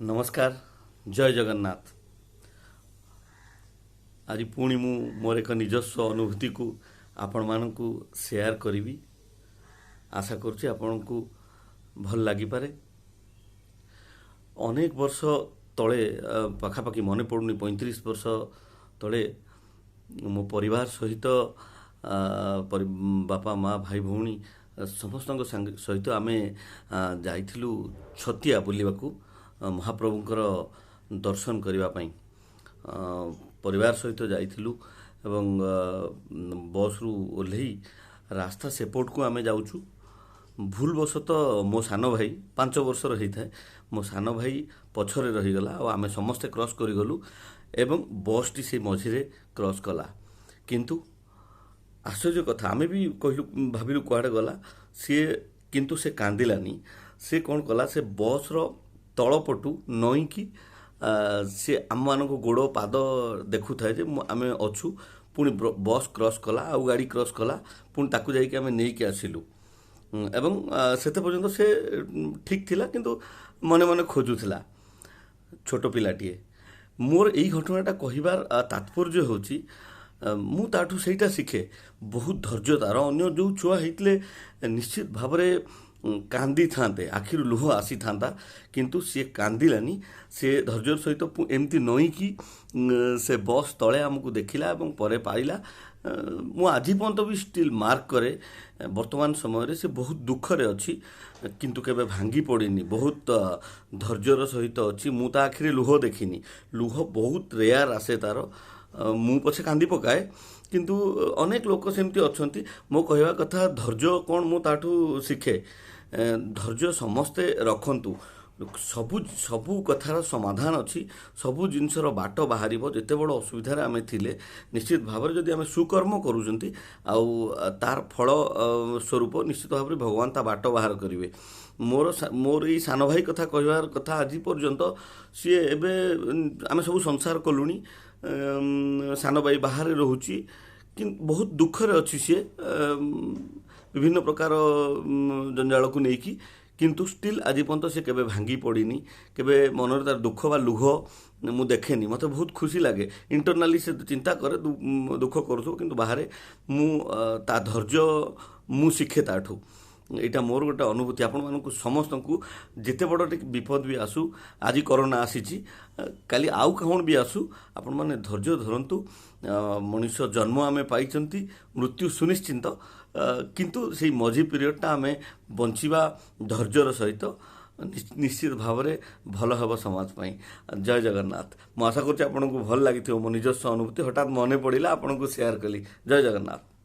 नमस्कार। जय जगन्नाथ। आज पुणी मु मोर एक निजस्व अनुभूति को आपण मानकु शेयर करी। आशा करुच्ची आपण को भल लगिपारे। अनेक वर्ष तले पाखापाखि मन पड़ुनी 35 वर्ष तले मो परिवार सहित बापा माँ भाई भौणी समस्त सहित आमे जाइथिलु छतिया बुलिबाकू महाप्रभुंकर दर्शन करने पाई। परिवार सहित जाइथिलु एवं बस रु ओल्हेई रास्ता सेपट को आमे जाउछु। भूलवशत मो सान भाई 5 वर्षर होता है, मो सान भाई पछरे रहीगला और आमे समस्ते क्रॉस करिगलु एवं बस टी से मझिरे क्रॉस कला। किंतु आश्चर्य कथा आमे भी कहलु भाविलु कुआडे गला सी, किंतु से कांदिलानी। से कौन कला से बस रो तलपटू नई कि सी आम मान गोड़ पाद देखु थाए जे आमे अच्छु। पुणी बस क्रॉस कला आ गाड़ी क्रॉस कला पुणी ताकू जाइके आमे नेइके आसिलु एवं सेते पर्यंत से ठीक थिला, किंतु मने मने खोजुथिला छोट पिलाटीए। मोर एई घटनाटा कहिबार तात्पर्य होची मु ताठू सेटा शिखे बहुत धैर्य तार। अन्य जो छुआ होइतले निश्चित भावरे कांदी थांते, आखिर लुह आसी थांता, किंतु सी कांदिलानी। से धैर्य सहित एमती नई कि से बस तले आमको देखिला एवं परे पाइला। मु आज पर्यंत भी स्टिल मार्क करे वर्तमान समय से बहुत दुखरे अच्छी, किंतु केबे भांगी पड़िनी। बहुत धैर्यर सहित अच्छी। मु ता आखिरे लुह देखिनी। लुह बहुत रेयर आसे तार। मु पछे कांदी पकाए, किंतु अनेक लोक सेमती अछंती। मो कहवा कथा धैर्य कौन मु ताठू शिखे। धैर्य समस्ते रखंतु। सबु सबु कथार समाधान अच्छी। सबु जिनसर बाट बाहर। जिते बड़ असुविधार आमे थिले निश्चित भाव जदि आमे सुकर्म करूचंती आउ तार फल स्वरूप निश्चित भाव भगवान ता बाट बाहर करिवे। मोर ये सान भाई कथा कहबार कथा आज पर्यंत सी एबे आमे सब संसार कलुनी। सान भाई बाहर रोची कि बहुत दुखरे अच्छी सी विभिन्न प्रकार जंजाल को लेकिन, किंतु स्टिल आज पर्यंत से केबे भांगी पड़िनी। केबे मनर तार दुख बा लुह मु देखेनी। मत बहुत खुशी लगे। इंटरनाली से चिंता करे दुख करूँ, किंतु बाहर मु ता धैर्य मु शिखे ताठू। यहाँ मोर गोटे अनुभूति। आपण मानक समस्त को जिते बड़ विपद भी आसू, आज कोरोना आसी काली आउ कौन भी आसू, आपण मैंने धैर्य धरतु। मनुष्य जन्म आमे पाइचंती, मृत्यु सुनिश्चित, किंतु से मझी पीरियडटा आमे बंचिबा धैर्यर सहित निश्चित भाव में भल हम समाज पाई। जय जगन्नाथ। मु आशा करुच्ची आपको भल लगी मो निजस्व अनुभूति हठात मन पड़ा आपको शेयर कली। जय जगन्नाथ।